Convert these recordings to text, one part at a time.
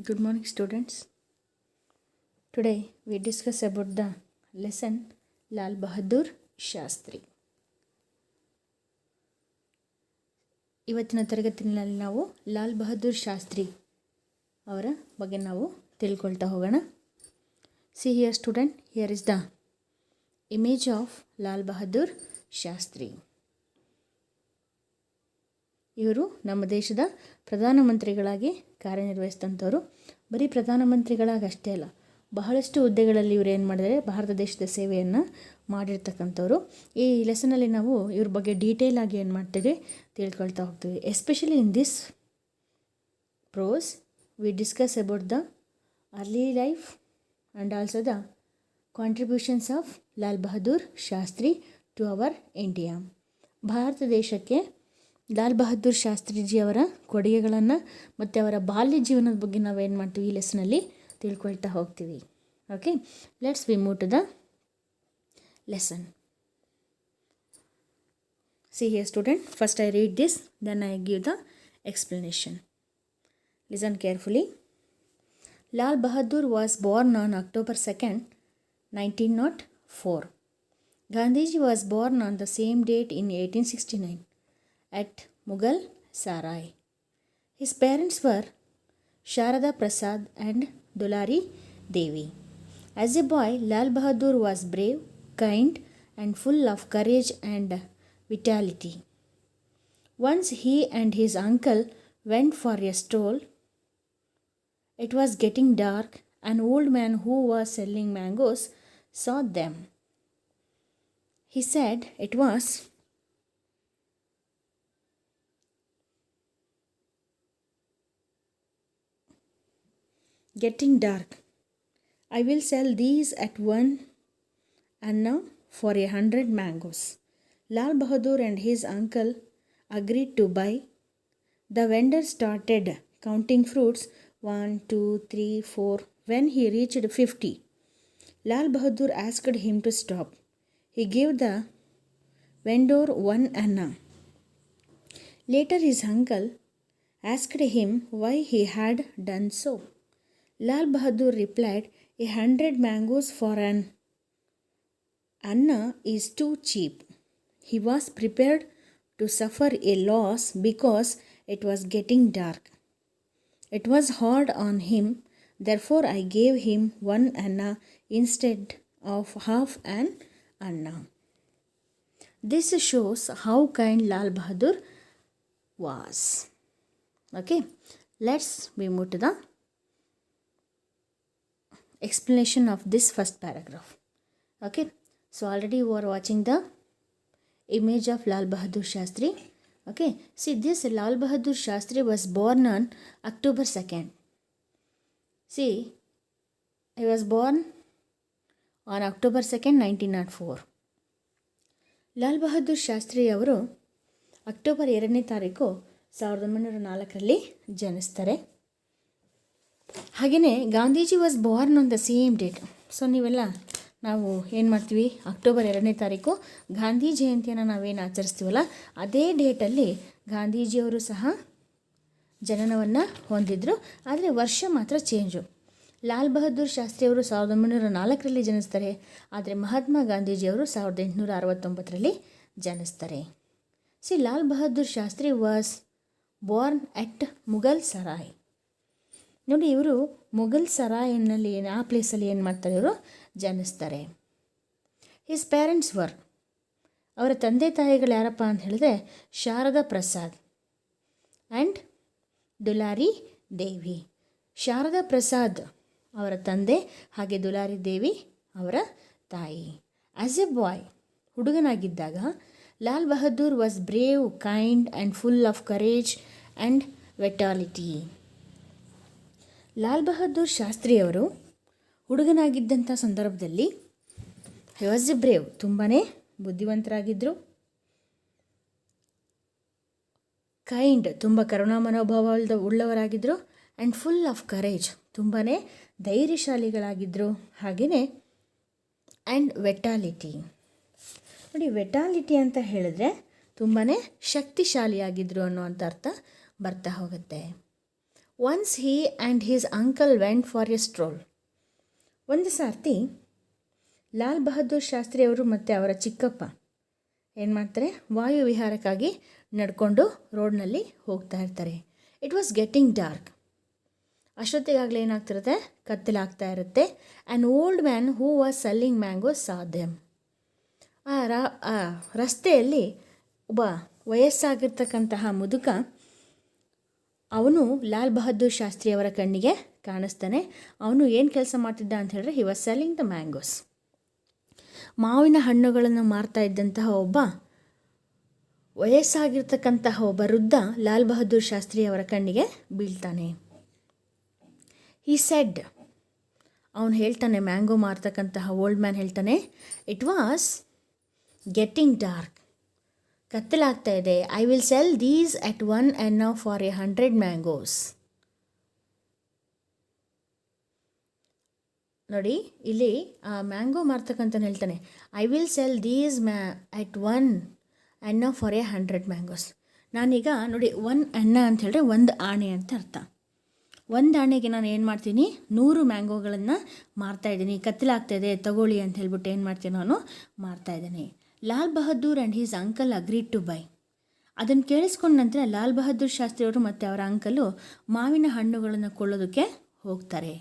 Good morning, students. Today we discuss about the lesson Lal Bahadur Shastri. ಇವತ್ತಿನ ತರಗತಿಯಲ್ಲಿ ನಾವು ಲಾಲ್ ಬಹದ್ದೂರ್ ಶಾಸ್ತ್ರಿ ಅವರ ಬಗ್ಗೆ ನಾವು ತಿಳ್ಕೊಳ್ತಾ ಹೋಗೋಣ. See here student, here is the image of Lal Bahadur Shastri. ಇವರು ನಮ್ಮ ದೇಶದ ಪ್ರಧಾನಮಂತ್ರಿಗಳಾಗಿ ಕಾರ್ಯನಿರ್ವಹಿಸಿದಂಥವ್ರು. ಬರೀ ಪ್ರಧಾನಮಂತ್ರಿಗಳಾಗಿ ಅಷ್ಟೇ ಅಲ್ಲ, ಬಹಳಷ್ಟು ಹುದ್ದೆಗಳಲ್ಲಿ ಇವರು ಏನು ಮಾಡಿದರೆ ಭಾರತ ದೇಶದ ಸೇವೆಯನ್ನು ಮಾಡಿರ್ತಕ್ಕಂಥವ್ರು. ಈ ಲೆಸನಲ್ಲಿ ನಾವು ಇವ್ರ ಬಗ್ಗೆ ಡೀಟೇಲ್ ಆಗಿ ಏನು ಮಾಡ್ತೀವಿ ತಿಳ್ಕೊಳ್ತಾ ಹೋಗ್ತೀವಿ. Especially in this prose we discuss about the early life and also the contributions of Lal Bahadur Shastri to our India. Bharat ದೇಶಕ್ಕೆ ಲಾಲ್ ಬಹದ್ದೂರ್ ಶಾಸ್ತ್ರಿಜಿಯವರ ಕೊಡುಗೆಗಳನ್ನು ಮತ್ತು ಅವರ ಬಾಲ್ಯ ಜೀವನದ ಬಗ್ಗೆ ನಾವೇನು ಮಾಡ್ತೀವಿ ಈ ಲೆಸನಲ್ಲಿ ತಿಳ್ಕೊಳ್ತಾ ಹೋಗ್ತೀವಿ. Okay, let's we move to the lesson. See here student, first I read this, then I give the explanation. Listen carefully. Lal Bahadur was born on October 2nd, 1904. Gandhiji was born on the same date in 1869 at Mughal Sarai. His parents were Sharada Prasad and Dulari Devi. As a boy, Lal Bahadur was brave, kind, and full of courage and vitality. Once he and his uncle went for a stroll. It was getting dark. An old man who was selling mangoes saw them. He said it was getting dark. I will sell these at 1 anna for 100 mangoes. Lal Bahadur and his uncle agreed to buy. The vendor started counting fruits 1, 2, 3, 4. When he reached 50, Lal Bahadur asked him to stop. He gave the vendor 1 anna. Later his uncle asked him why he had done so. Lal Bahadur replied, 100 mangoes for an anna is too cheap. He was prepared to suffer a loss because it was getting dark. It was hard on him, therefore I gave him 1 anna instead of half an anna. This shows how kind Lal Bahadur was. Okay, let's we move to the explanation of this first paragraph. Okay, so already you are watching the image of Lal Bahadur Shastri. Okay, see this Lal Bahadur Shastri was born on October 2nd. See, he was born on October 2nd, 1904. Lal Bahadur Shastri ಅವರು October 2ನೇ ತಾರೀಕು 1904ರಲ್ಲಿ ಜನಿಸ್ತಾರೆ. ಹಾಗೆಯೇ Gandhiji was born on the same date. So ನೀವೆಲ್ಲ ನಾವು ಏನು ಮಾಡ್ತೀವಿ, ಅಕ್ಟೋಬರ್ 2ನೇ ತಾರೀಕು ಗಾಂಧಿ ಜಯಂತಿಯನ್ನು ನಾವೇನು ಆಚರಿಸ್ತೀವಲ್ಲ ಅದೇ ಡೇಟಲ್ಲಿ ಗಾಂಧೀಜಿಯವರು ಸಹ ಜನನವನ್ನು ಹೊಂದಿದ್ರು. ಆದರೆ ವರ್ಷ ಮಾತ್ರ ಚೇಂಜು. ಲಾಲ್ ಬಹದ್ದೂರ್ ಶಾಸ್ತ್ರಿಯವರು 1904ರಲ್ಲಿ ಜನಿಸ್ತಾರೆ, ಆದರೆ ಮಹಾತ್ಮ ಗಾಂಧೀಜಿಯವರು 1869ರಲ್ಲಿ ಜನಿಸ್ತಾರೆ. See Lal Bahadur Shastri was born at Mughal Sarai. ನೋಡಿ, ಇವರು ಮುಘಲ್ ಸರಾಯ್ನಲ್ಲಿ ಆ ಪ್ಲೇಸಲ್ಲಿ ಏನು ಮಾಡ್ತಾರೆ, ಇವರು ಜನಿಸ್ತಾರೆ. ಹಿಸ್ ಪೇರೆಂಟ್ಸ್ ವರ್, ಅವರ ತಂದೆ ತಾಯಿಗಳು ಯಾರಪ್ಪ ಅಂತ ಹೇಳಿದ್ರೆ ಶಾರದಾ ಪ್ರಸಾದ್ ಆ್ಯಂಡ್ ದುಲಾರಿ ದೇವಿ. ಶಾರದಾ ಪ್ರಸಾದ್ ಅವರ ತಂದೆ, ಹಾಗೆ ದುಲಾರಿ ದೇವಿ ಅವರ ತಾಯಿ. ಆ್ಯಸ್ ಎ ಬಾಯ್, ಹುಡುಗನಾಗಿದ್ದಾಗ Lal Bahadur was brave, kind and full of courage and vitality. Lal Bahadur ಶಾಸ್ತ್ರಿಯವರು ಹುಡುಗನಾಗಿದ್ದಂಥ ಸಂದರ್ಭದಲ್ಲಿ ಹಿ ವಾಸ್ ಎ ಬ್ರೇವ್, ತುಂಬಾ ಬುದ್ಧಿವಂತರಾಗಿದ್ದರು. ಕೈಂಡ್, ತುಂಬ ಕರುಣಾ ಮನೋಭಾವ ಉಳ್ಳವರಾಗಿದ್ದರು. ಆ್ಯಂಡ್ ಫುಲ್ ಆಫ್ ಕರೇಜ್, ತುಂಬಾ ಧೈರ್ಯಶಾಲಿಗಳಾಗಿದ್ದರು. ಹಾಗೆಯೇ ಆ್ಯಂಡ್ ವೆಟಾಲಿಟಿ. ನೋಡಿ, ವೆಟಾಲಿಟಿ ಅಂತ ಹೇಳಿದ್ರೆ ತುಂಬಾ ಶಕ್ತಿಶಾಲಿಯಾಗಿದ್ದರು ಅನ್ನೋವಂಥ ಅರ್ಥ ಬರ್ತಾ ಹೋಗುತ್ತೆ. Once he and his uncle went for a stroll. ಒಂದು ಸರ್ತಿ ಲಾಲ್ ಬಹದ್ದೂರ್ ಶಾಸ್ತ್ರಿ ಅವರು ಮತ್ತು ಅವರ ಚಿಕ್ಕಪ್ಪ ಏನು ಮಾಡ್ತಾರೆ, ವಾಯು ವಿಹಾರಕ್ಕಾಗಿ ನಡ್ಕೊಂಡು ರೋಡ್ನಲ್ಲಿ ಹೋಗ್ತಾ ಇರ್ತಾರೆ. It was getting dark. ಅಷ್ಟೊತ್ತಿಗಾಗಲೇ ಏನಾಗ್ತಿರುತ್ತೆ, ಕತ್ತಲಾಗ್ತಾ ಇರುತ್ತೆ. An old man who was selling mangoes saw them. ಆ ರಸ್ತೆಯಲ್ಲಿ ಒಬ್ಬ ವಯಸ್ಸಾಗಿರ್ತಕ್ಕಂತಹ ಮುದುಕ, ಅವನು ಲಾಲ್ ಬಹದ್ದೂರ್ ಶಾಸ್ತ್ರಿ ಅವರ ಕಣ್ಣಿಗೆ ಕಾಣಿಸ್ತಾನೆ. ಅವನು ಏನು ಕೆಲಸ ಮಾಡ್ತಿದ್ದ ಅಂತ ಹೇಳಿದ್ರೆ, he was selling the mangoes. ಮಾವಿನ ಹಣ್ಣುಗಳನ್ನು ಮಾರ್ತಾ ಇದ್ದಂತಹ ಒಬ್ಬ ವಯಸ್ಸಾಗಿರ್ತಕ್ಕಂತಹ ಒಬ್ಬ ವೃದ್ಧ ಲಾಲ್ ಬಹದ್ದೂರ್ ಶಾಸ್ತ್ರಿ ಅವರ ಕಣ್ಣಿಗೆ ಬೀಳ್ತಾನೆ. ಹಿ ಸೆಡ್, ಅವನು ಹೇಳ್ತಾನೆ, ಮ್ಯಾಂಗೋ ಮಾರ್ತಕ್ಕಂತಹ ಓಲ್ಡ್ ಮ್ಯಾನ್ ಹೇಳ್ತಾನೆ, ಇಟ್ ವಾಸ್ ಗೆಟ್ಟಿಂಗ್ ಡಾರ್ಕ್, ಕತ್ತಲಾಗ್ತಾ ಇದೆ. I will cell these at 1 anna for 100 mangoes. ನೋಡಿ, ಇಲ್ಲಿ ಆ ಮ್ಯಾಂಗೋ ಮಾರ್ತಕ್ಕಂತ ಹೇಳ್ತಾನೆ, I will cell these at 1 anna for 100 mangoes. ನಾನೀಗ ನೋಡಿ, 1 anna ಅಂತ ಹೇಳಿದ್ರೆ 1 ಆಣೆ ಅಂತ ಅರ್ಥ. 1 ಆಣೆಗೆ ನಾನು ಏನು ಮಾಡ್ತೀನಿ, 100 ಮ್ಯಾಂಗೋಗಳನ್ನು ಮಾರ್ತಾಯಿದ್ದೀನಿ. ಕತ್ತಲಾಗ್ತಾಯಿದೆ, ತಗೊಳ್ಳಿ ಅಂತ ಹೇಳ್ಬಿಟ್ಟು ಏನು ಮಾಡ್ತೀನಿ, ನಾನು ಮಾರ್ತಾಯಿದ್ದೀನಿ. Lal Bahadur and his uncle agreed to buy. ಅದನ್ನು ಕೇಳಿಸ್ಕೊಂಡ ನಂತರ ಲಾಲ್ ಬಹದ್ದೂರ್ ಶಾಸ್ತ್ರಿ ಅವರು ಮತ್ತು ಅವರ ಅಂಕಲು ಮಾವಿನ ಹಣ್ಣುಗಳನ್ನು ಕೊಳ್ಳೋದಕ್ಕೆ ಹೋಗ್ತಾರೆ.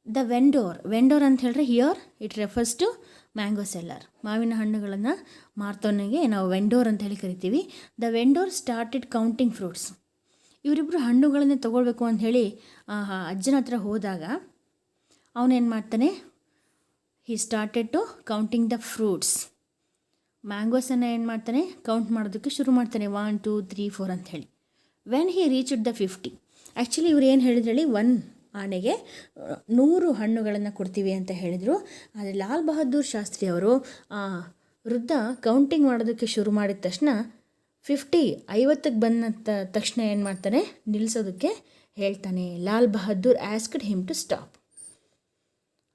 ದ ವೆಂಡೋರ್ ಅಂತ ಹೇಳಿದ್ರೆ here it refers to mango seller. ಮಾವಿನ ಹಣ್ಣುಗಳನ್ನು ಮಾರ್ತವನಿಗೆ ನಾವು ವೆಂಡೋರ್ ಅಂತ ಹೇಳಿ ಕರಿತೀವಿ. The vendor started counting fruits. ಇವರಿಬ್ಬರು ಹಣ್ಣುಗಳನ್ನೇ ತೊಗೊಳ್ಬೇಕು ಅಂತ ಹೇಳಿ ಅಜ್ಜನ ಹತ್ರ ಹೋದಾಗ ಅವನೇನು ಮಾಡ್ತಾನೆ, he started to counting the fruits. ಮ್ಯಾಂಗೋಸನ್ನು ಏನು ಮಾಡ್ತಾನೆ, ಕೌಂಟ್ ಮಾಡೋದಕ್ಕೆ ಶುರು ಮಾಡ್ತಾನೆ, 1 2 3 4 ಅಂತ ಹೇಳಿ. When he reached the 50, actually ಇವ್ರು ಏನು ಹೇಳಿದ್ರು ಹೇಳಿ, 1 ಆನೆಗೆ 100 ಹಣ್ಣುಗಳನ್ನು ಕೊಡ್ತೀವಿ ಅಂತ ಹೇಳಿದರು. ಆದರೆ ಲಾಲ್ ಬಹದ್ದೂರ್ ಶಾಸ್ತ್ರಿ ಅವರು ವೃದ್ಧ ಕೌಂಟಿಂಗ್ ಮಾಡೋದಕ್ಕೆ ಶುರು ಮಾಡಿದ ತಕ್ಷಣ 50ಕ್ಕೆ ಬಂದ ತಕ್ಷಣ ಏನು ಮಾಡ್ತಾನೆ, ನಿಲ್ಲಿಸೋದಕ್ಕೆ ಹೇಳ್ತಾನೆ. Lal Bahadur asked him to stop.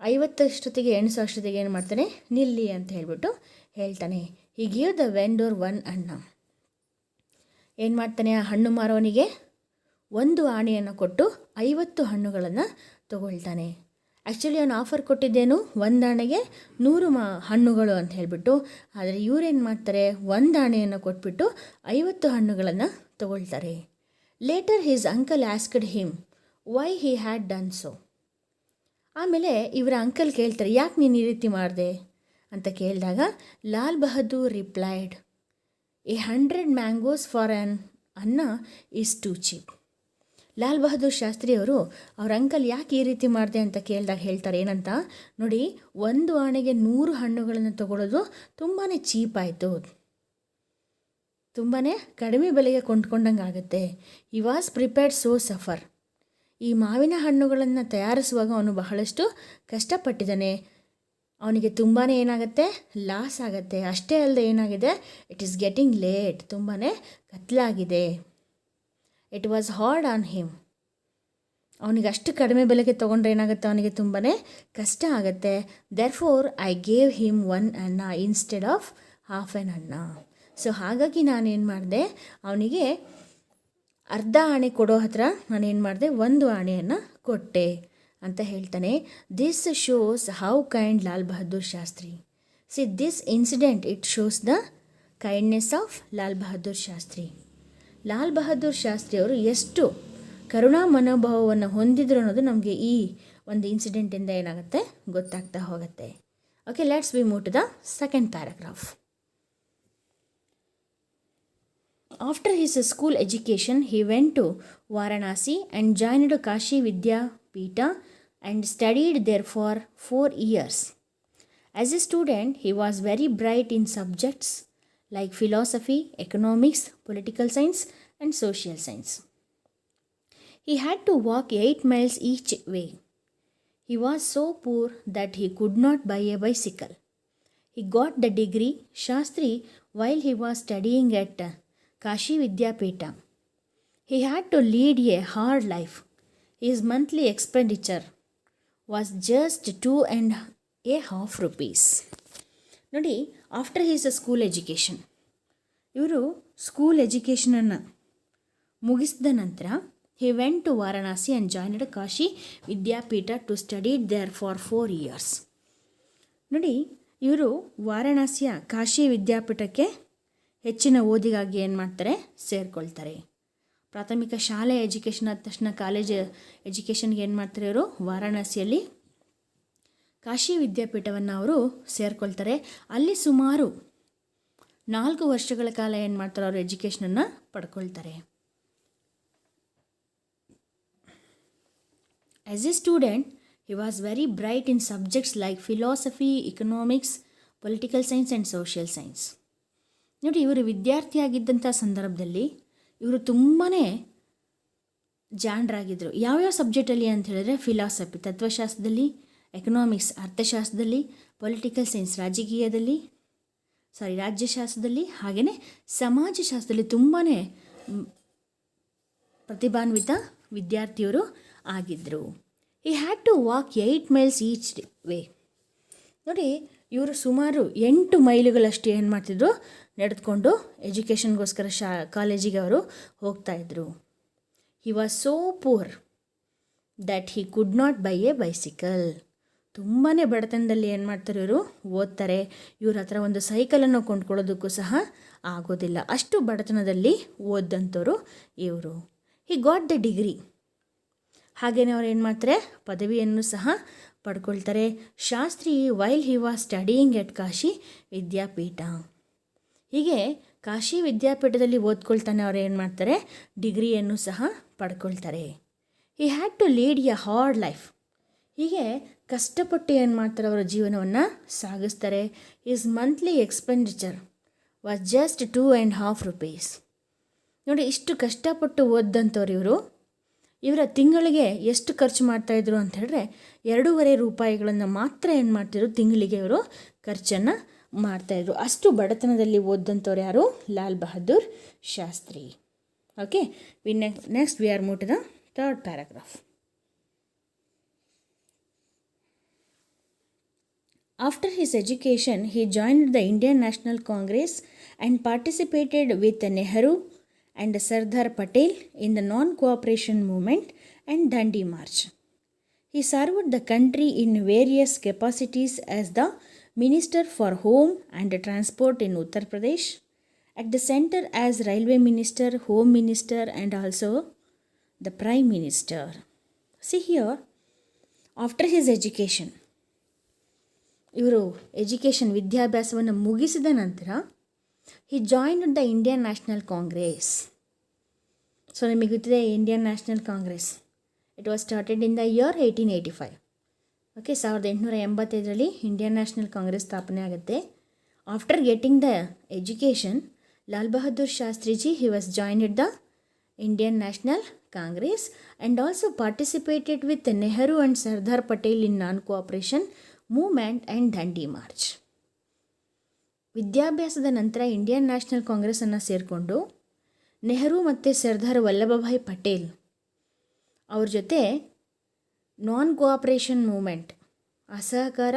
50 ಎಣಿಸೋಷ್ಟೊತ್ತಿಗೆ ಏನು ಮಾಡ್ತಾನೆ, ನಿಲ್ಲಿ ಅಂತ ಹೇಳ್ಬಿಟ್ಟು ಹೇಳ್ತಾನೆ. He give the vendor 1 anna. ಏನು ಮಾಡ್ತಾನೆ, ಆ ಹಣ್ಣು ಮಾರೋನಿಗೆ 1 ಆಣೆಯನ್ನು ಕೊಟ್ಟು 50 ಹಣ್ಣುಗಳನ್ನು ತಗೊಳ್ತಾನೆ. ಆ್ಯಕ್ಚುಲಿ ಅವನು ಆಫರ್ ಕೊಟ್ಟಿದ್ದೇನು, 1 ಆಣೆಗೆ 100 ಹಣ್ಣುಗಳು ಅಂತ ಹೇಳಿಬಿಟ್ಟು. ಆದರೆ ಇವರೇನು ಮಾಡ್ತಾರೆ, 1 ಆಣೆಯನ್ನು ಕೊಟ್ಬಿಟ್ಟು 50 ಹಣ್ಣುಗಳನ್ನು ತಗೊಳ್ತಾರೆ. Later his uncle asked him why he had done so. ಆಮೇಲೆ ಇವರ ಅಂಕಲ್ ಕೇಳ್ತಾರೆ, ಯಾಕೆ ನೀನು ಈ ರೀತಿ ಮಾಡಿದೆ ಅಂತ ಕೇಳಿದಾಗ Lal Bahadur replied, 100 mangoes for an anna is too cheap. Lal Bahadur Shastri ಅವರು ಅವ್ರ ಅಂಕಲ್ ಯಾಕೆ ಈ ರೀತಿ ಮಾಡಿದೆ ಅಂತ ಕೇಳಿದಾಗ ಹೇಳ್ತಾರೆ ಏನಂತ, ನೋಡಿ, 1 ಆಣೆಗೆ 100 ಹಣ್ಣುಗಳನ್ನು ತಗೊಳ್ಳೋದು ತುಂಬಾ ಚೀಪ್ ಆಯಿತು, ತುಂಬಾ ಕಡಿಮೆ ಬೆಲೆಗೆ ಕೊಂಡ್ಕೊಂಡಂಗೆ ಆಗುತ್ತೆ. He was prepared so suffer. ಈ ಮಾವಿನ ಹಣ್ಣುಗಳನ್ನು ತಯಾರಿಸುವಾಗ ಅವನು ಬಹಳಷ್ಟು ಕಷ್ಟಪಟ್ಟಿದ್ದಾನೆ. ಅವನಿಗೆ ತುಂಬಾ ಏನಾಗುತ್ತೆ, ಲಾಸ್ ಆಗುತ್ತೆ. ಅಷ್ಟೇ ಅಲ್ಲದೆ ಏನಾಗಿದೆ, ಇಟ್ ಈಸ್ ಗೆಟಿಂಗ್ ಲೇಟ್, ತುಂಬಾ ಕತ್ತಲಾಗಿದೆ. It was hard on him. ಅವನಿಗೆ ಅಷ್ಟು ಕಡಿಮೆ ಬೆಲೆಗೆ ತೊಗೊಂಡ್ರೆ ಏನಾಗುತ್ತೆ, ಅವನಿಗೆ ತುಂಬಾ ಕಷ್ಟ ಆಗುತ್ತೆ. Therefore I gave him 1 anna instead of half an anna. So ಹಾಗಾಗಿ ನಾನೇನು ಮಾಡಿದೆ, ಅವನಿಗೆ ಅರ್ಧ ಆಣೆ ಕೊಡೋ ಹತ್ರ ನಾನೇನು ಮಾಡಿದೆ, 1 ಆಣೆಯನ್ನು ಕೊಟ್ಟೆ ಅಂತ ಹೇಳ್ತಾನೆ. This shows how kind Lal Bahadur Shastri. See this incident it shows the kindness of Lal Bahadur Shastri. Lal Bahadur Shastri ಅವರು ಎಷ್ಟು ಕರುಣಾ ಮನೋಭಾವವನ್ನು ಹೊಂದಿದ್ರು ಅನ್ನೋದು ನಮಗೆ ಈ ಒಂದು ಇನ್ಸಿಡೆಂಟಿಂದ ಏನಾಗುತ್ತೆ, ಗೊತ್ತಾಗ್ತಾ ಹೋಗುತ್ತೆ. Okay, let's we move to the second paragraph. After his school education, he went to Varanasi and joined Kashi Vidyapita and studied there for 4 years. As a student, he was very bright in subjects like philosophy, economics, political science, and social science. He had to walk 8 miles each way. He was so poor that he could not buy a bicycle. He got the degree Shastri while he was studying at Kashi Vidyapita. He had to lead a hard life. His monthly expenditure was just 2.5 rupees. ನೋಡಿ, after he's school education, ಇವರು school ಎಜುಕೇಷನನ್ನು ಮುಗಿಸಿದ ನಂತರ He went to Varanasi and joined Kashi Vidyapita to study there for 4 years. ನೋಡಿ, ಇವರು ವಾರಣಾಸಿಯ ಕಾಶಿ ವಿದ್ಯಾಪೀಠಕ್ಕೆ ಹೆಚ್ಚಿನ ಓದಿಗಾಗಿ ಏನು ಮಾಡ್ತಾರೆ, ಸೇರಿಕೊಳ್ತಾರೆ. ಪ್ರಾಥಮಿಕ ಶಾಲೆ ಎಜುಕೇಷನ್ ಆದ ತಕ್ಷಣ ಕಾಲೇಜ್ ಎಜುಕೇಷನ್ಗೆ ಏನು ಮಾಡ್ತಾರೆ, ಇವರು ವಾರಾಣಸಿಯಲ್ಲಿ ಕಾಶಿ ವಿದ್ಯಾಪೀಠವನ್ನು ಅವರು ಸೇರಿಕೊಳ್ತಾರೆ. ಅಲ್ಲಿ ಸುಮಾರು 4 ವರ್ಷಗಳ ಕಾಲ ಏನು ಮಾಡ್ತಾರೆ, ಅವರು ಎಜುಕೇಷನನ್ನು ಪಡ್ಕೊಳ್ತಾರೆ. As a student, he was very bright in subjects like philosophy, economics, political science and social science. ನೋಡಿ, ಇವರು ವಿದ್ಯಾರ್ಥಿಯಾಗಿದ್ದಂಥ ಸಂದರ್ಭದಲ್ಲಿ ಇವರು ತುಂಬಾ ಜಾಣರಾಗಿದ್ದರು. ಯಾವ್ಯಾವ ಸಬ್ಜೆಕ್ಟಲ್ಲಿ ಅಂತ ಹೇಳಿದ್ರೆ, ಫಿಲಾಸಫಿ ತತ್ವಶಾಸ್ತ್ರದಲ್ಲಿ, ಎಕನಾಮಿಕ್ಸ್ ಅರ್ಥಶಾಸ್ತ್ರದಲ್ಲಿ, ಪೊಲಿಟಿಕಲ್ ಸೈನ್ಸ್ ರಾಜ್ಯಶಾಸ್ತ್ರದಲ್ಲಿ, ಹಾಗೆಯೇ ಸಮಾಜಶಾಸ್ತ್ರದಲ್ಲಿ ತುಂಬಾ ಪ್ರತಿಭಾನ್ವಿತ ವಿದ್ಯಾರ್ಥಿಯವರು ಆಗಿದ್ದರು. He had to walk 8 miles each way. ನೋಡಿ, ಇವರು ಸುಮಾರು 8 ಮೈಲುಗಳಷ್ಟು ಏನು ಮಾಡ್ತಿದ್ರು, ನಡೆದುಕೊಂಡು ಎಜುಕೇಷನ್ಗೋಸ್ಕರ ಕಾಲೇಜಿಗೆ ಅವರು ಹೋಗ್ತಾಯಿದ್ರು. He was so poor that he could not buy a bicycle. ತುಂಬಾ ಬಡತನದಲ್ಲಿ ಏನು ಮಾಡ್ತಾರೆ, ಇವರು ಓದ್ತಾರೆ. ಇವ್ರ ಹತ್ರ ಒಂದು ಸೈಕಲನ್ನು ಕೊಂಡ್ಕೊಳ್ಳೋದಕ್ಕೂ ಸಹ ಆಗೋದಿಲ್ಲ. ಅಷ್ಟು ಬಡತನದಲ್ಲಿ ಓದಂಥವ್ರು ಇವರು. He got the degree. ಹಾಗೆಯೇ ಅವ್ರು ಏನು ಮಾಡ್ತಾರೆ, ಪದವಿಯನ್ನು ಸಹ ಪಡ್ಕೊಳ್ತಾರೆ. Shastri while he was studying at Kashi Vidyapeeth. ಹೀಗೆ ಕಾಶಿ ವಿದ್ಯಾಪೀಠದಲ್ಲಿ ಓದ್ಕೊಳ್ತಾನೆ ಅವ್ರು ಏನು ಮಾಡ್ತಾರೆ, ಡಿಗ್ರಿಯನ್ನು ಸಹ ಪಡ್ಕೊಳ್ತಾರೆ. He had to lead a hard life. ಹೀಗೆ ಕಷ್ಟಪಟ್ಟು ಏನು ಮಾಡ್ತಾರೆ, ಅವರ ಜೀವನವನ್ನು ಸಾಗಿಸ್ತಾರೆ. His monthly expenditure was just 2.5 rupees. ನೋಡಿ, ಇಷ್ಟು ಕಷ್ಟಪಟ್ಟು ಓದಂಥವ್ರು ಇವರು. ಇವರ ತಿಂಗಳಿಗೆ ಎಷ್ಟು ಖರ್ಚು ಮಾಡ್ತಾಯಿದ್ರು ಅಂತ ಹೇಳಿದ್ರೆ, 2.5 ರೂಪಾಯಿಗಳನ್ನು ಮಾತ್ರ ಏನು ಮಾಡ್ತಿದ್ರು, ತಿಂಗಳಿಗೆ ಇವರು ಖರ್ಚನ್ನು ಮಾಡ್ತಾಯಿದ್ರು. ಅಷ್ಟು ಬಡತನದಲ್ಲಿ ಓದಂಥವ್ರು ಯಾರು, Lal Bahadur Shastri. Okay, next we are move to the 3rd paragraph. After his education, he joined the Indian National Congress and participated with Nehru and Sardar Patel in the non-cooperation movement and Dandi March. He served the country in various capacities as the Minister for Home and Transport in Uttar Pradesh, at the center as Railway Minister, Home Minister and also the Prime Minister. See here, after his education, ಇವರು ವಿದ್ಯಾಭ್ಯಾಸವನ್ನು ಮುಗಿಸಿದ ನಂತರ he joined the Indian National Congress. So ನಿಮಗೆ ಗೊತ್ತಿದೆ Indian National Congress, it was started in the year 1885. Okay, 1885ರಲ್ಲಿ Indian National Congress ಸ್ಥಾಪನೆ ಆಗುತ್ತೆ. After getting the education, Lal Bahadur Shastriji he was joined the Indian National Congress and also participated with Nehru and Sardar Patel in non cooperation movement and Dandi march. ವಿದ್ಯಾಭ್ಯಾಸದ ನಂತರ Indian national ಕಾಂಗ್ರೆಸ್ಸನ್ನು ಸೇರಿಕೊಂಡು ನೆಹರು ಮತ್ತು ಸರ್ದಾರ್ ವಲ್ಲಭಭಾಯ್ ಪಟೇಲ್ ಅವ್ರ ಜೊತೆ ನಾನ್ cooperation movement, ಅಸಹಕಾರ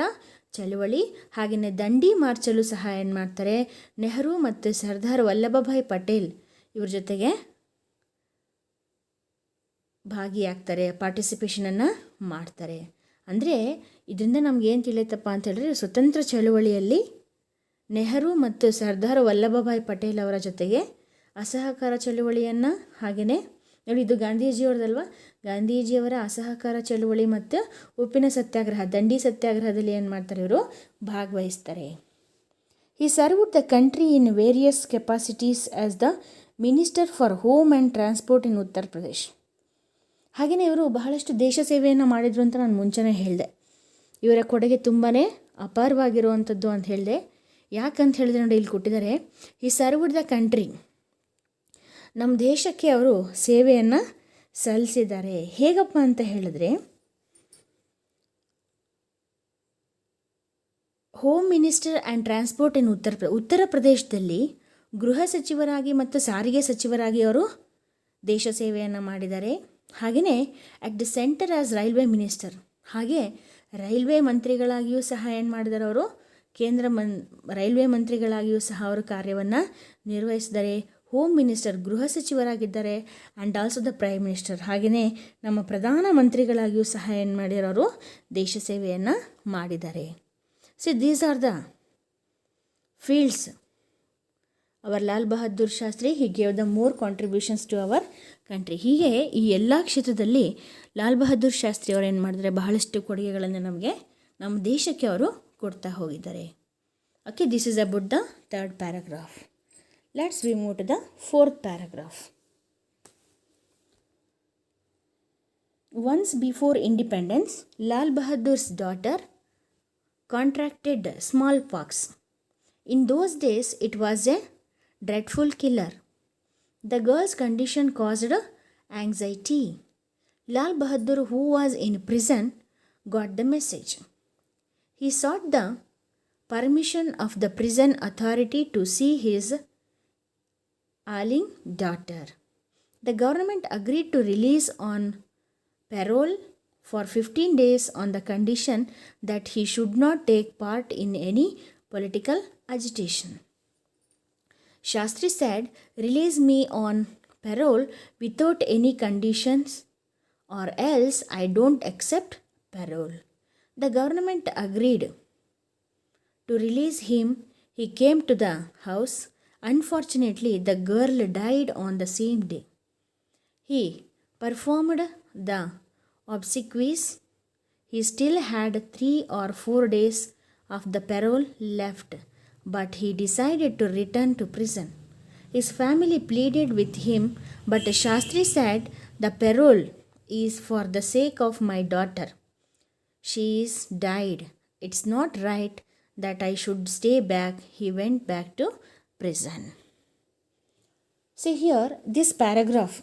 ಚಳುವಳಿ, ಹಾಗೆಯೇ ದಂಡಿ ಮಾರ್ಚಲ್ಲೂ ಸಹ ಏನು ಮಾಡ್ತಾರೆ, ನೆಹರು ಮತ್ತು ಸರ್ದಾರ್ ವಲ್ಲಭಭಾಯ್ ಪಟೇಲ್ ಇವ್ರ ಜೊತೆಗೆ ಭಾಗಿಯಾಗ್ತಾರೆ, ಪಾರ್ಟಿಸಿಪೇಷನನ್ನು ಮಾಡ್ತಾರೆ. ಅಂದರೆ ಇದರಿಂದ ನಮಗೇನು ತಿಳಿಯುತ್ತಪ್ಪ ಅಂತ ಹೇಳಿದ್ರೆ, ಸ್ವತಂತ್ರ ಚಳುವಳಿಯಲ್ಲಿ ನೆಹರು ಮತ್ತು ಸರ್ದಾರ್ ವಲ್ಲಭಭಾಯ್ ಪಟೇಲ್ ಅವರ ಜೊತೆಗೆ ಅಸಹಕಾರ ಚಳುವಳಿಯನ್ನು, ಹಾಗೆಯೇ ನೋಡಿ ಇದು ಗಾಂಧೀಜಿಯವ್ರದಲ್ವ, ಗಾಂಧೀಜಿಯವರ ಅಸಹಕಾರ ಚಳುವಳಿ ಮತ್ತು ಉಪ್ಪಿನ ಸತ್ಯಾಗ್ರಹ, ದಂಡಿ ಸತ್ಯಾಗ್ರಹದಲ್ಲಿ ಏನು ಮಾಡ್ತಾರೆ, ಇವರು ಭಾಗವಹಿಸ್ತಾರೆ. He served the country in various capacities as the minister for home and transport in Uttar Pradesh. ಹಾಗೆಯೇ ಇವರು ಬಹಳಷ್ಟು ದೇಶ ಸೇವೆಯನ್ನು ಮಾಡಿದರು ಅಂತ ನಾನು ಮುಂಚೆನೇ ಹೇಳಿದೆ. ಇವರ ಕೊಡುಗೆ ತುಂಬಾ ಅಪಾರವಾಗಿರುವಂಥದ್ದು ಅಂತ ಹೇಳಿದೆ. ಯಾಕಂತ ಹೇಳಿದ್ರೆ ನೋಡಿ, ಇಲ್ಲಿ ಕೊಟ್ಟಿದ್ದಾರೆ, ಈ ಸರ್ವ್ಡ್ ದ ಕಂಟ್ರಿ, ನಮ್ಮ ದೇಶಕ್ಕೆ ಅವರು ಸೇವೆಯನ್ನು ಸಲ್ಲಿಸಿದ್ದಾರೆ. ಹೇಗಪ್ಪ ಅಂತ ಹೇಳಿದ್ರೆ, home minister and transport in ಉತ್ತರ ಪ್ರದೇಶದಲ್ಲಿ ಗೃಹ ಸಚಿವರಾಗಿ ಮತ್ತು ಸಾರಿಗೆ ಸಚಿವರಾಗಿ ಅವರು ದೇಶ ಸೇವೆಯನ್ನು ಮಾಡಿದ್ದಾರೆ. ಹಾಗೆಯೇ at the centre as railway minister, ಹಾಗೆ ರೈಲ್ವೆ ಮಂತ್ರಿಗಳಾಗಿಯೂ ಸಹ ಏನು ಮಾಡಿದ್ದಾರೆ, ಅವರು ರೈಲ್ವೆ ಮಂತ್ರಿಗಳಾಗಿಯೂ ಸಹ ಅವರು ಕಾರ್ಯವನ್ನು ನಿರ್ವಹಿಸಿದ್ದಾರೆ. ಹೋಮ್ ಮಿನಿಸ್ಟರ್ ಗೃಹ ಸಚಿವರಾಗಿದ್ದಾರೆ, and also the prime minister. ಹಾಗೆಯೇ ನಮ್ಮ ಪ್ರಧಾನಮಂತ್ರಿಗಳಾಗಿಯೂ ಸಹ ಏನು ಮಾಡಿರೋರು ದೇಶ ಸೇವೆಯನ್ನು ಮಾಡಿದ್ದಾರೆ. See these are the fields our Lal Bahadur Shastri he gave the more contributions to our country. ಹೀಗೆ ಈ ಎಲ್ಲ ಕ್ಷೇತ್ರದಲ್ಲಿ ಲಾಲ್ ಬಹದ್ದೂರ್ ಶಾಸ್ತ್ರಿ ಅವರು ಏನು ಮಾಡಿದರೆ ಬಹಳಷ್ಟು ಕೊಡುಗೆಗಳನ್ನು ನಮಗೆ ನಮ್ಮ ದೇಶಕ್ಕೆ ಅವರು ಕೊಡ್ತಾ ಹೋಗಿದ್ದಾರೆ. Okay, this is about the third paragraph. Let's we move to the fourth paragraph. Once before independence, Lal Bahadur's daughter contracted smallpox. In those days, it was a dreadful killer. The girl's condition caused anxiety. Lal Bahadur, who was in prison, got the message. He sought the permission of the prison authority to see his ailing daughter. The government agreed to release on parole for 15 days on the condition that he should not take part in any political agitation. Shastri said, "Release me on parole without any conditions, or else I don't accept parole." The government agreed to release him. He came to the house. Unfortunately, the girl died on the same day. He performed the obsequies. He still had 3 or 4 days of the parole left, but he decided to return to prison. His family pleaded with him, but Shastri said, "The parole is for the sake of my daughter. She is died. It's not right that I should stay back." He went back to prison. See here, this paragraph,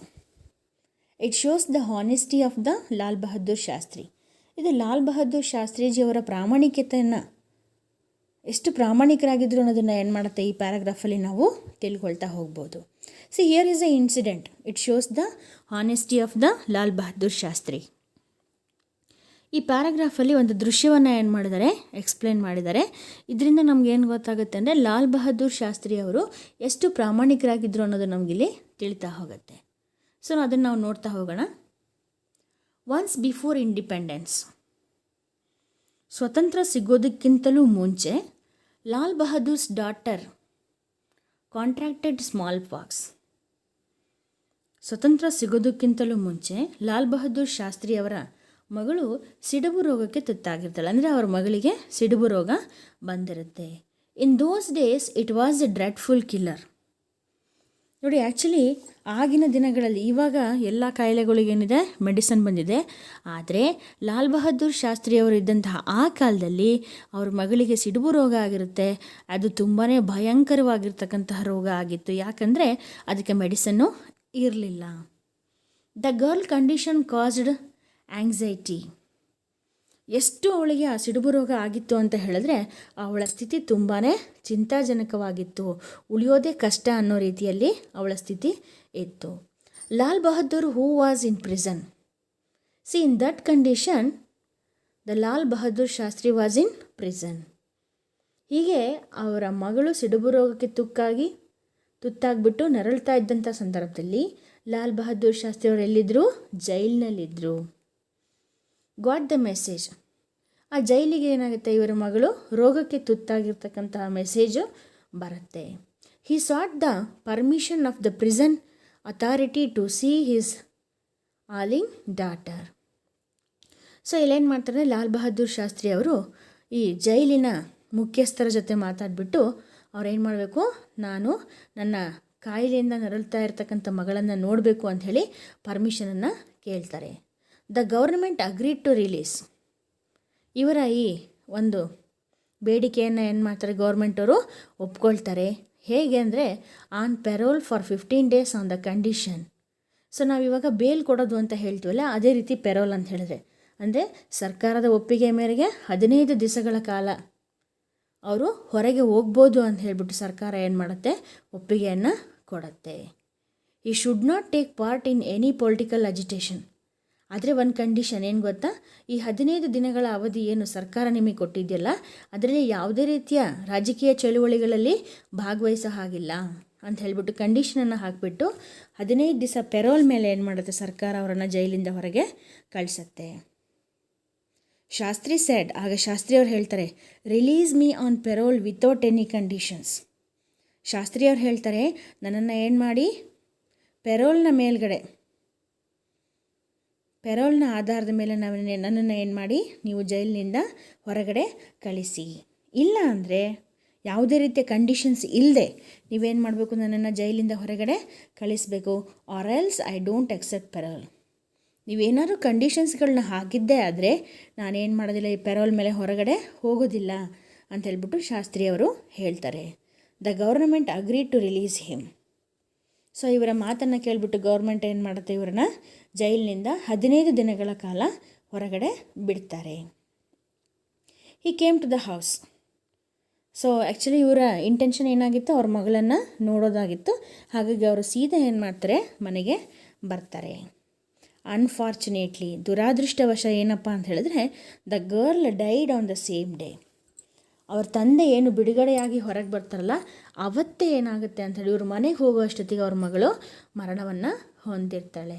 it shows the honesty of the Lal Bahadur Shastri. ಇದು ಲಾಲ್ ಬಹದ್ದೂರ್ ಶಾಸ್ತ್ರೀಜಿಯವರ ಪ್ರಾಮಾಣಿಕತೆಯನ್ನು, ಎಷ್ಟು ಪ್ರಾಮಾಣಿಕರಾಗಿದ್ದರು ಅನ್ನೋದನ್ನು ಏನು ಮಾಡುತ್ತೆ ಈ ಪ್ಯಾರಾಗ್ರಾಫಲ್ಲಿ ನಾವು ತಿಳ್ಕೊಳ್ತಾ ಹೋಗ್ಬೋದು. See here is a incident. It shows the honesty of the Lal Bahadur Shastri. ಈ ಪ್ಯಾರಾಗ್ರಾಫಲ್ಲಿ ಒಂದು ದೃಶ್ಯವನ್ನು ಏನು ಮಾಡಿದ್ದಾರೆ, ಎಕ್ಸ್ಪ್ಲೇನ್ ಮಾಡಿದ್ದಾರೆ. ಇದರಿಂದ ನಮಗೇನು ಗೊತ್ತಾಗುತ್ತೆ ಅಂದರೆ ಲಾಲ್ ಬಹದ್ದೂರ್ ಶಾಸ್ತ್ರಿ ಅವರು ಎಷ್ಟು ಪ್ರಾಮಾಣಿಕರಾಗಿದ್ದರು ಅನ್ನೋದು ನಮಗಿಲ್ಲಿ ತಿಳಿತಾ ಹೋಗುತ್ತೆ. ಸೊ ಅದನ್ನು ನಾವು ನೋಡ್ತಾ ಹೋಗೋಣ. ಒನ್ಸ್ ಬಿಫೋರ್ ಇಂಡಿಪೆಂಡೆನ್ಸ್, ಸ್ವತಂತ್ರ ಸಿಗೋದಕ್ಕಿಂತಲೂ ಮುಂಚೆ Lal Bahadur's daughter contracted smallpox. ಸ್ವತಂತ್ರ ಸಿಗೋದಕ್ಕಿಂತಲೂ ಮುಂಚೆ ಲಾಲ್ ಬಹದ್ದೂರ್ ಶಾಸ್ತ್ರಿ ಅವರ ಮಗಳು ಸಿಡುಬು ರೋಗಕ್ಕೆ ತುತ್ತಾಗಿರ್ತಾಳೆ. ಅಂದರೆ ಅವರ ಮಗಳಿಗೆ ಸಿಡುಬು ರೋಗ ಬಂದಿರುತ್ತೆ. In those days it was a dreadful killer. ನೋಡಿ, ಆ್ಯಕ್ಚುಲಿ ಆಗಿನ ದಿನಗಳಲ್ಲಿ, ಇವಾಗ ಎಲ್ಲ ಕಾಯಿಲೆಗಳಿಗೇನಿದೆ ಮೆಡಿಸನ್ ಬಂದಿದೆ, ಆದರೆ ಲಾಲ್ ಬಹದ್ದೂರ್ ಶಾಸ್ತ್ರಿಯವರು ಇದ್ದಂತಹ ಆ ಕಾಲದಲ್ಲಿ ಅವ್ರ ಮಗಳಿಗೆ ಸಿಡುಬು ರೋಗ ಆಗಿರುತ್ತೆ. ಅದು ತುಂಬಾ ಭಯಂಕರವಾಗಿರ್ತಕ್ಕಂತಹ ರೋಗ ಆಗಿತ್ತು. ಯಾಕಂದರೆ ಅದಕ್ಕೆ ಮೆಡಿಸನ್ನು ಇರಲಿಲ್ಲ. The girl condition caused anxiety. ಎಷ್ಟು ಅವಳಿಗೆ ಆ ಸಿಡುಬು ರೋಗ ಆಗಿತ್ತು ಅಂತ ಹೇಳಿದ್ರೆ ಅವಳ ಸ್ಥಿತಿ ತುಂಬಾ ಚಿಂತಾಜನಕವಾಗಿತ್ತು. ಉಳಿಯೋದೇ ಕಷ್ಟ ಅನ್ನೋ ರೀತಿಯಲ್ಲಿ ಅವಳ ಸ್ಥಿತಿ ಇತ್ತು. Lal Bahadur who was in prison. See in that condition the Lal Bahadur Shastri was in prison. ಹೀಗೆ ಅವರ ಮಗಳು ಸಿಡುಬು ರೋಗಕ್ಕೆ ತುತ್ತಾಗ್ಬಿಟ್ಟು ನರಳ್ತಾ ಇದ್ದಂಥ ಸಂದರ್ಭದಲ್ಲಿ ಲಾಲ್ ಬಹದ್ದೂರ್ ಶಾಸ್ತ್ರಿ ಅವರು ಎಲ್ಲಿದ್ದರು? ಜೈಲಿನಲ್ಲಿದ್ದರು. Got the message. ಆ ಜೈಲಿಗೆ ಏನಾಗುತ್ತೆ, ಇವರ ಮಗಳು ರೋಗಕ್ಕೆ ತುತ್ತಾಗಿರ್ತಕ್ಕಂತಹ ಮೆಸೇಜು ಬರುತ್ತೆ. He sought the permission of the prison authority to see his ailing daughter. So ಇಲ್ಲೇನು ಮಾಡ್ತಾರೆ, ಲಾಲ್ ಬಹದ್ದೂರ್ ಶಾಸ್ತ್ರಿ ಅವರು ಈ ಜೈಲಿನ ಮುಖ್ಯಸ್ಥರ ಜೊತೆ ಮಾತಾಡಿಬಿಟ್ಟು ಅವ್ರೇನು ಮಾಡಬೇಕು, ನಾನು ನನ್ನ ಕಾಯಿಲೆಯಿಂದ ನರಳ್ತಾ ಇರ್ತಕ್ಕಂಥ ಮಗಳನ್ನು ನೋಡಬೇಕು ಅಂಥೇಳಿ ಪರ್ಮಿಷನನ್ನು ಕೇಳ್ತಾರೆ. The government agreed to release. ಇವರ ಈ ಒಂದು ಬೇಡಿಕೆಯನ್ನು ಏನು ಮಾಡ್ತಾರೆ, ಗೌರ್ಮೆಂಟವರು ಒಪ್ಕೊಳ್ತಾರೆ. ಹೇಗೆ ಅಂದರೆ on parole for 15 days on the condition. So ನಾವಿವಾಗ ಬೇಲ್ ಕೊಡೋದು ಅಂತ ಹೇಳ್ತೀವಲ್ಲ, ಅದೇ ರೀತಿ ಪೆರೋಲ್ ಅಂತ ಹೇಳಿದ್ರೆ ಅಂದರೆ ಸರ್ಕಾರದ ಒಪ್ಪಿಗೆ ಮೇರೆಗೆ 15 ದಿವಸಗಳ ಕಾಲ ಅವರು ಹೊರಗೆ ಹೋಗ್ಬೋದು ಅಂತ ಹೇಳಿಬಿಟ್ಟು ಸರ್ಕಾರ ಏನು ಮಾಡುತ್ತೆ, ಒಪ್ಪಿಗೆಯನ್ನು ಕೊಡುತ್ತೆ. ಈ should not take part in any political agitation. ಆದರೆ ಒಂದು ಕಂಡೀಷನ್ ಏನು ಗೊತ್ತಾ, ಈ 15 ದಿನಗಳ ಅವಧಿ ಏನು ಸರ್ಕಾರ ನಿಮಗೆ ಕೊಟ್ಟಿದೆಯಲ್ಲ, ಅದರಲ್ಲಿ ಯಾವುದೇ ರೀತಿಯ ರಾಜಕೀಯ ಚಳುವಳಿಗಳಲ್ಲಿ ಭಾಗವಹಿಸೋ ಹಾಗಿಲ್ಲ ಅಂತ ಹೇಳಿಬಿಟ್ಟು ಕಂಡೀಷನನ್ನು ಹಾಕಿಬಿಟ್ಟು 15 ದಿವಸ ಪೆರೋಲ್ ಮೇಲೆ ಏನು ಮಾಡುತ್ತೆ ಸರ್ಕಾರ ಅವರನ್ನು ಜೈಲಿಂದ ಹೊರಗೆ ಕಳಿಸತ್ತೆ. ಶಾಸ್ತ್ರಿ ಸೆಡ್, ಆಗ ಶಾಸ್ತ್ರಿ ಅವ್ರು ಹೇಳ್ತಾರೆ, release me on parole without any conditions. Shastri ಅವ್ರು ಹೇಳ್ತಾರೆ, ನನ್ನನ್ನು ಏನು ಮಾಡಿ ಪೆರೋಲ್ನ ಆಧಾರದ ಮೇಲೆ ನನ್ನನ್ನು ಏನು ಮಾಡಿ ನೀವು ಜೈಲಿನಿಂದ ಹೊರಗಡೆ ಕಳಿಸಿ. ಇಲ್ಲ ಅಂದರೆ ಯಾವುದೇ ರೀತಿಯ ಕಂಡೀಷನ್ಸ್ ಇಲ್ಲದೆ ನೀವೇನು ಮಾಡಬೇಕು, ನನ್ನನ್ನು ಜೈಲಿಂದ ಹೊರಗಡೆ ಕಳಿಸಬೇಕು. Or else I don't accept parole. ನೀವೇನಾದ್ರು ಕಂಡೀಷನ್ಸ್ಗಳನ್ನ ಹಾಕಿದ್ದೇ ಆದರೆ ನಾನೇನು ಮಾಡೋದಿಲ್ಲ, ಈ ಪೆರೋಲ್ ಮೇಲೆ ಹೊರಗಡೆ ಹೋಗೋದಿಲ್ಲ ಅಂತ ಹೇಳ್ಬಿಟ್ಟು ಶಾಸ್ತ್ರಿ ಅವರು ಹೇಳ್ತಾರೆ. The government agreed to release him. So ಇವರ ಮಾತನ್ನು ಕೇಳಿಬಿಟ್ಟು ಗೌರ್ಮೆಂಟ್ ಏನು ಮಾಡುತ್ತೆ, ಇವರನ್ನ ಜೈಲಿನಿಂದ 15 ದಿನಗಳ ಕಾಲ ಹೊರಗಡೆ ಬಿಡ್ತಾರೆ. He came to the house. So actually ಇವರ ಇಂಟೆನ್ಷನ್ ಏನಾಗಿತ್ತು, ಅವ್ರ ಮಗಳನ್ನು ನೋಡೋದಾಗಿತ್ತು. ಹಾಗಾಗಿ ಅವರು ಸೀದಾ ಏನು ಮಾಡ್ತಾರೆ, ಮನೆಗೆ ಬರ್ತಾರೆ. ಅನ್ಫಾರ್ಚುನೇಟ್ಲಿ, ದುರಾದೃಷ್ಟವಶ ಏನಪ್ಪ ಅಂತ ಹೇಳಿದ್ರೆ, the girl died on the same day. ಅವ್ರ ತಂದೆ ಏನು ಬಿಡುಗಡೆಯಾಗಿ ಹೊರಗೆ ಬರ್ತಾರಲ್ಲ, ಅವತ್ತೇ ಏನಾಗುತ್ತೆ ಅಂಥೇಳಿ ಇವ್ರ ಮನೆಗೆ ಹೋಗುವಷ್ಟೊತ್ತಿಗೆ ಅವ್ರ ಮಗಳು ಮರಣವನ್ನು ಹೊಂದಿರ್ತಾಳೆ.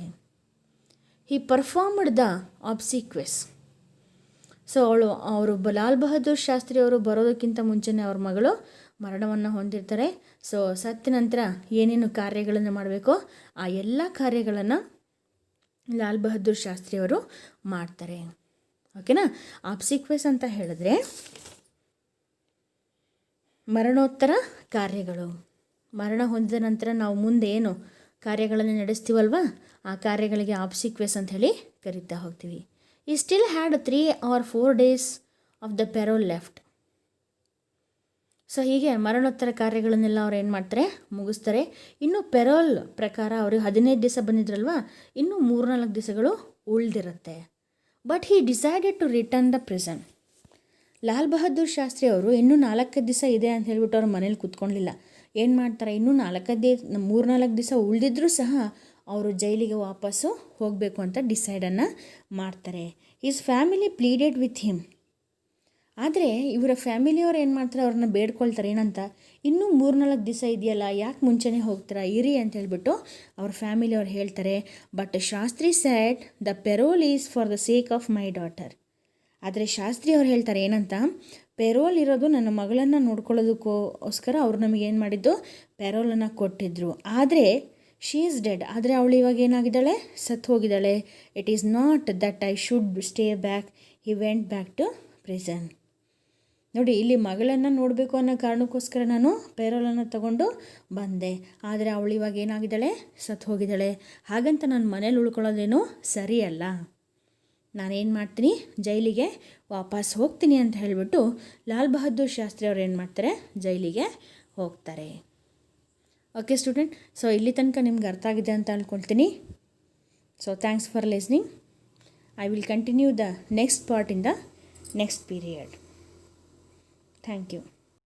ಹಿ ಪರ್ಫಾರ್ಮ್ಡ್ ದ ಆಬ್ಸಿಕ್ವೆಸ್. ಸೊ ಅವರು ಲಾಲ್ ಬಹದ್ದೂರ್ ಶಾಸ್ತ್ರಿ ಅವರು ಬರೋದಕ್ಕಿಂತ ಮುಂಚೆನೇ ಅವ್ರ ಮಗಳು ಮರಣವನ್ನು ಹೊಂದಿರ್ತಾರೆ. ಸೊ ಸತ್ತ ನಂತರ ಏನೇನು ಕಾರ್ಯಗಳನ್ನು ಮಾಡಬೇಕೋ ಆ ಎಲ್ಲ ಕಾರ್ಯಗಳನ್ನು ಲಾಲ್ ಬಹದ್ದೂರ್ ಶಾಸ್ತ್ರಿ ಅವರು ಮಾಡ್ತಾರೆ. ಓಕೆನಾ. ಆಬ್ಸಿಕ್ವೆಸ್ ಅಂತ ಹೇಳಿದ್ರೆ ಮರಣೋತ್ತರ ಕಾರ್ಯಗಳು. ಮರಣ ಹೊಂದಿದ ನಂತರ ನಾವು ಮುಂದೆ ಏನು ಕಾರ್ಯಗಳನ್ನು ನಡೆಸ್ತೀವಲ್ವ, ಆ ಕಾರ್ಯಗಳಿಗೆ ಆಬ್ಸಿಕ್ವೆಸ್ ಅಂತ ಹೇಳಿ ಕರಿತಾ ಹೋಗ್ತೀವಿ. He still had 3 or 4 days of the parole left. So ಹೀಗೆ ಮರಣೋತ್ತರ ಕಾರ್ಯಗಳನ್ನೆಲ್ಲ ಅವ್ರು ಏನು ಮಾಡ್ತಾರೆ, ಮುಗಿಸ್ತಾರೆ. ಇನ್ನು ಪೆರೋಲ್ ಪ್ರಕಾರ ಅವ್ರಿಗೆ 15 ದಿವಸ ಬಂದಿದ್ರಲ್ವ, ಇನ್ನೂ 3-4 ದಿವಸಗಳು ಉಳಿದಿರುತ್ತೆ. But he decided to return the prison. Lal Bahadur Shastri ಅವರು ಇನ್ನೂ 4 ದಿವಸ ಇದೆ ಅಂತ ಹೇಳ್ಬಿಟ್ಟು ಅವ್ರ ಮನೇಲಿ ಕೂತ್ಕೊಳ್ಳಲಿಲ್ಲ. ಏನು ಮಾಡ್ತಾರೆ, ಇನ್ನೂ 3-4 ದಿವಸ ಉಳಿದಿದ್ರೂ ಸಹ ಅವರು ಜೈಲಿಗೆ ವಾಪಸ್ಸು ಹೋಗಬೇಕು ಅಂತ ಡಿಸೈಡನ್ನು ಮಾಡ್ತಾರೆ. Is family pleaded with him. ಆದರೆ ಇವರ ಫ್ಯಾಮಿಲಿಯವ್ರು ಏನು ಮಾಡ್ತಾರೆ, ಅವ್ರನ್ನ ಬೇಡ್ಕೊಳ್ತಾರೆ. ಏನಂತ, ಇನ್ನೂ 3-4 ದಿವಸ ಇದೆಯಲ್ಲ, ಯಾಕೆ ಮುಂಚೆನೇ ಹೋಗ್ತೀರಾ, ಇರಿ ಅಂತ ಹೇಳ್ಬಿಟ್ಟು ಅವ್ರ ಫ್ಯಾಮಿಲಿಯವ್ರು ಹೇಳ್ತಾರೆ. But Shastri said the parole is for the sake of my daughter. ಆದರೆ ಶಾಸ್ತ್ರಿ ಅವ್ರು ಹೇಳ್ತಾರೆ ಏನಂತ, ಪೆರೋಲ್ ಇರೋದು ನನ್ನ ಮಗಳನ್ನು ನೋಡ್ಕೊಳ್ಳೋದಕ್ಕೋಸ್ಕರ ಅವ್ರು ನಮಗೇನು ಮಾಡಿದ್ದು, ಪೆರೋಲನ್ನು ಕೊಟ್ಟಿದ್ದರು. ಆದರೆ ಶೀ ಈಸ್ ಡೆಡ್. ಆದರೆ ಅವಳು ಇವಾಗ ಏನಾಗಿದ್ದಾಳೆ, ಸತ್ತು ಹೋಗಿದ್ದಾಳೆ. It is not that I should stay back, he went back to prison. ನೋಡಿ, ಇಲ್ಲಿ ಮಗಳನ್ನು ನೋಡಬೇಕು ಅನ್ನೋ ಕಾರಣಕ್ಕೋಸ್ಕರ ನಾನು ಪೆರೋಲನ್ನು ತಗೊಂಡು ಬಂದೆ. ಆದರೆ ಅವಳು ಇವಾಗ ಏನಾಗಿದ್ದಾಳೆ, ಸತ್ತು ಹೋಗಿದ್ದಾಳೆ. ಹಾಗಂತ ನಾನು ಮನೇಲಿ ಉಳ್ಕೊಳ್ಳೋದೇನು ಸರಿಯಲ್ಲ. ನಾನೇನು ಮಾಡ್ತೀನಿ, ಜೈಲಿಗೆ ವಾಪಸ್ ಹೋಗ್ತೀನಿ ಅಂತ ಹೇಳಿಬಿಟ್ಟು ಲಾಲ್ ಬಹದ್ದೂರ್ ಶಾಸ್ತ್ರಿ ಅವ್ರು ಏನು ಮಾಡ್ತಾರೆ, ಜೈಲಿಗೆ ಹೋಗ್ತಾರೆ. ಓಕೆ ಸ್ಟೂಡೆಂಟ್, ಸೊ ಇಲ್ಲಿ ತನಕ ನಿಮ್ಗೆ ಅರ್ಥ ಆಗಿದೆ ಅಂತ ಅಂದ್ಕೊಳ್ತೀನಿ. So thanks for listening. I will continue the next part in the next period. Thank you.